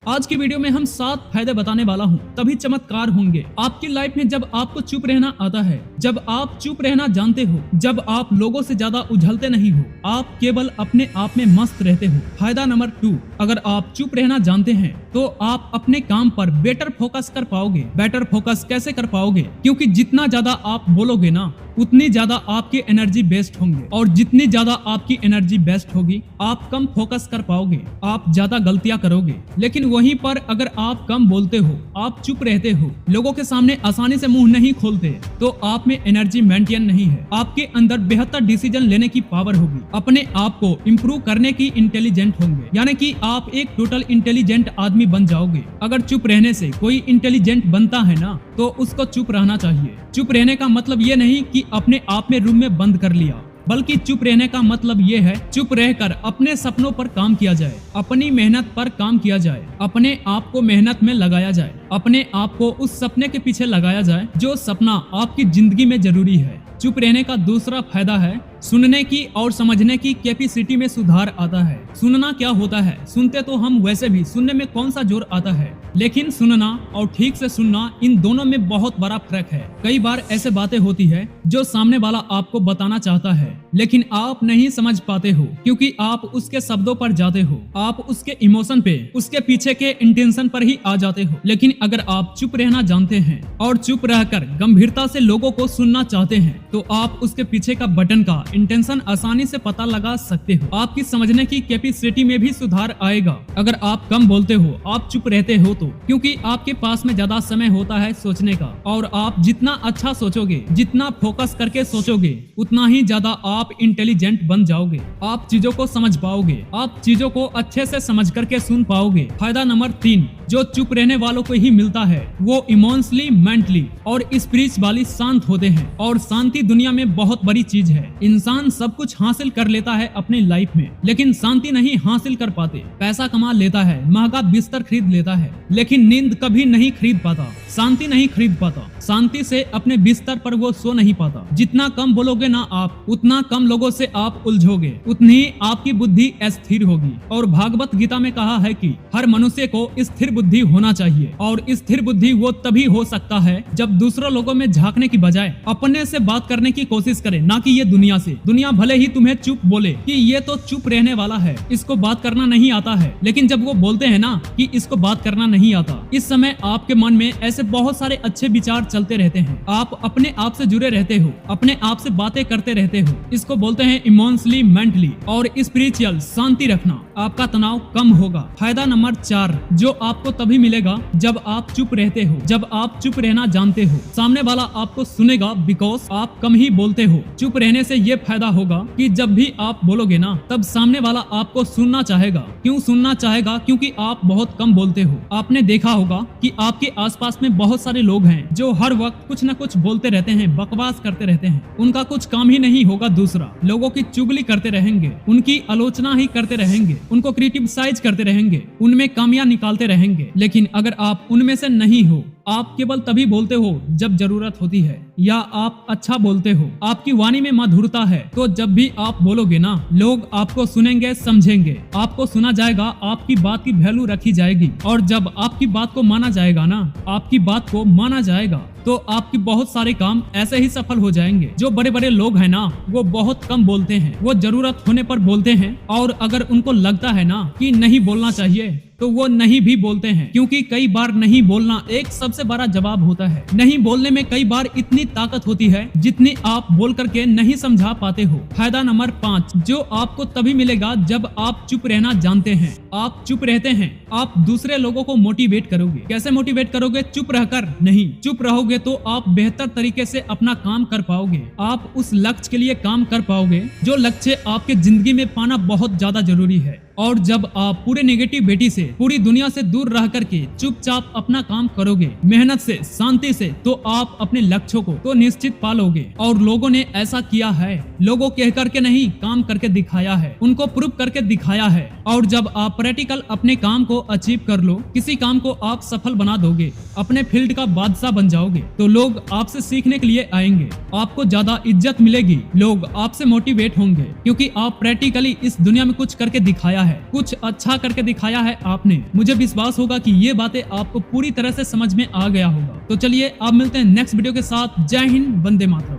आज की वीडियो में हम 7 फायदे बताने वाला हूँ, तभी चमत्कार होंगे आपकी लाइफ में जब आपको चुप रहना आता है, जब आप चुप रहना जानते हो, जब आप लोगों से ज्यादा उछलते नहीं हो, आप केवल अपने आप में मस्त रहते हो। फायदा नंबर 2, अगर आप चुप रहना जानते हैं तो आप अपने काम पर बेटर फोकस कर पाओगे। बेटर फोकस कैसे कर पाओगे? क्योंकि जितना ज्यादा आप बोलोगे ना, उतनी ज्यादा आपकी एनर्जी बेस्ट होंगे, और जितनी ज्यादा आपकी एनर्जी बेस्ट होगी आप कम फोकस कर पाओगे, आप ज्यादा गलतियां करोगे। लेकिन वहीं पर अगर आप कम बोलते हो, आप चुप रहते हो, लोगों के सामने आसानी से मुंह नहीं खोलते, तो आप में एनर्जी मेंटेन नहीं है। आपके अंदर बेहतर डिसीजन लेने की पावर होगी, अपने आप को इम्प्रूव करने की इंटेलिजेंट होंगे, यानी कि आप एक टोटल इंटेलिजेंट आदमी बन जाओगे। अगर चुप रहने से कोई इंटेलिजेंट बनता है ना, तो उसको चुप रहना चाहिए। चुप रहने का मतलब ये नहीं कि अपने आप में रूम में बंद कर लिया, बल्कि चुप रहने का मतलब ये है चुप रहकर अपने सपनों पर काम किया जाए, अपनी मेहनत पर काम किया जाए, अपने आप को मेहनत में लगाया जाए, अपने आप को उस सपने के पीछे लगाया जाए जो सपना आपकी जिंदगी में जरूरी है। चुप रहने का दूसरा फायदा है सुनने की और समझने की कैपेसिटी में सुधार आता है। सुनना क्या होता है? सुनते तो हम वैसे भी, सुनने में कौन सा जोर आता है, लेकिन सुनना और ठीक से सुनना, इन दोनों में बहुत बड़ा फर्क है। कई बार ऐसे बातें होती है जो सामने वाला आपको बताना चाहता है, लेकिन आप नहीं समझ पाते हो, क्योंकि आप उसके शब्दों पर जाते हो, आप उसके इमोशन पे, उसके पीछे के इंटेंशन पर ही आ जाते हो। लेकिन अगर आप चुप रहना जानते हैं और चुप रहकर गंभीरता से लोगों को सुनना चाहते हैं, तो आप उसके पीछे का बटन का इंटेंशन आसानी से पता लगा सकते हो। आपकी समझने की कैपेसिटी में भी सुधार आएगा। अगर आप कम बोलते हो, आप चुप रहते हो, तो क्योंकि आपके पास में ज्यादा समय होता है सोचने का, और आप जितना अच्छा सोचोगे, जितना फोकस करके सोचोगे, उतना ही ज्यादा आप इंटेलिजेंट बन जाओगे। आप चीजों को समझ पाओगे, आप चीजों को अच्छे से समझ करके सुन पाओगे। फायदा नंबर 3, जो चुप रहने वालों को ही मिलता है, वो इमोशनली, मेंटली और स्पिरिचुअली शांत होते हैं, और शांति दुनिया में बहुत बड़ी चीज है। इंसान सब कुछ हासिल कर लेता है अपनी लाइफ में, लेकिन शांति नहीं हासिल कर पाते। पैसा कमा लेता है, महंगा बिस्तर खरीद लेता है, लेकिन नींद कभी नहीं खरीद पाता, शांति नहीं खरीद पाता। शांति से अपने बिस्तर पर वो सो नहीं पाता। जितना कम बोलोगे ना आप, उतना कम लोगों से आप उलझोगे, उतनी ही आपकी बुद्धि स्थिर होगी। और भागवत गीता में कहा है कि हर मनुष्य को स्थिर बुद्धि होना चाहिए, और स्थिर बुद्धि वो तभी हो सकता है जब दूसरों लोगों में झांकने की बजाय अपने से बात करने की कोशिश करे, ना कि ये दुनिया से। दुनिया भले ही तुम्हें चुप बोले कि ये तो चुप रहने वाला है, इसको बात करना नहीं आता है, लेकिन जब वो बोलते हैं ना कि इसको बात करना नहीं आता, इस समय आपके मन में ऐसे बहुत सारे अच्छे विचार चलते रहते हैं। आप अपने आप से जुड़े रहते हो, अपने आप से बातें करते रहते हो। इसको बोलते हैं इमोशनली, मेंटली और स्पिरिचुअल शांति रखना। आपका तनाव कम होगा। फायदा नंबर 4, जो आपको तभी मिलेगा जब आप चुप रहते हो, जब आप चुप रहना जानते हो। सामने वाला आपको सुनेगा बिकॉज आप कम ही बोलते हो। चुप रहने से ये फायदा होगा कि जब भी आप बोलोगे ना, तब सामने वाला आपको सुनना चाहेगा। क्यों सुनना चाहेगा? क्योंकि आप बहुत कम बोलते हो। आपने देखा होगा कि आपके आसपास में बहुत सारे लोग हैं जो हर वक्त कुछ न कुछ बोलते रहते हैं, बकवास करते रहते हैं। उनका कुछ काम ही नहीं होगा दूसरा, लोगों की चुगली करते रहेंगे, उनकी आलोचना ही करते रहेंगे, उनको क्रिटिसाइज करते रहेंगे, उनमें खामियां निकालते रहेंगे। लेकिन अगर आप उनमें से नहीं हो, आप केवल तभी बोलते हो जब जरूरत होती है, या आप अच्छा बोलते हो, आपकी वाणी में मधुरता है, तो जब भी आप बोलोगे ना, लोग आपको सुनेंगे, समझेंगे, आपको सुना जाएगा, आपकी बात की वैल्यू रखी जाएगी। और जब आपकी बात को माना जाएगा ना, आपकी बात को माना जाएगा, तो आपकी बहुत सारे काम ऐसे ही सफल हो जाएंगे। जो बड़े बड़े लोग हैं ना, वो बहुत कम बोलते हैं, वो जरूरत होने पर बोलते हैं, और अगर उनको लगता है ना कि नहीं बोलना चाहिए, तो वो नहीं भी बोलते हैं। क्योंकि कई बार नहीं बोलना एक सबसे बड़ा जवाब होता है। नहीं बोलने में कई बार इतनी ताकत होती है जितनी आप बोल करके नहीं समझा पाते हो। फायदा नंबर 5, जो आपको तभी मिलेगा जब आप चुप रहना जानते हैं। आप चुप रहते हैं, आप दूसरे लोगों को मोटिवेट करोगे। कैसे मोटिवेट करोगे? चुप रहकर नहीं। चुप रहोगे तो आप बेहतर तरीके से अपना काम कर पाओगे। आप उस लक्ष्य के लिए काम कर पाओगे जो लक्ष्य आपके जिंदगी में पाना बहुत ज्यादा जरूरी है। और जब आप पूरे नेगेटिविटी से, पूरी दुनिया से दूर रह करके चुपचाप अपना काम करोगे, मेहनत से, शांति से, तो आप अपने लक्ष्यों को तो निश्चित पालोगे। और लोगों ने ऐसा किया है, लोगों कह करके नहीं, काम करके दिखाया है, उनको प्रूव करके दिखाया है। और जब आप प्रैक्टिकल अपने काम को अचीव कर लो, किसी काम को आप सफल बना दोगे, अपने फील्ड का बादशाह बन जाओगे, तो लोग आपसे सीखने के लिए आएंगे, आपको ज्यादा इज्जत मिलेगी, लोग आपसे मोटिवेट होंगे, क्योंकि आप प्रैक्टिकली इस दुनिया में कुछ करके दिखाया है, कुछ अच्छा करके दिखाया है आपने। मुझे विश्वास होगा कि ये बातें आपको पूरी तरह से समझ में आ गया होगा। तो चलिए अब मिलते हैं नेक्स्ट वीडियो के साथ। जय हिंद, वंदे मातरम।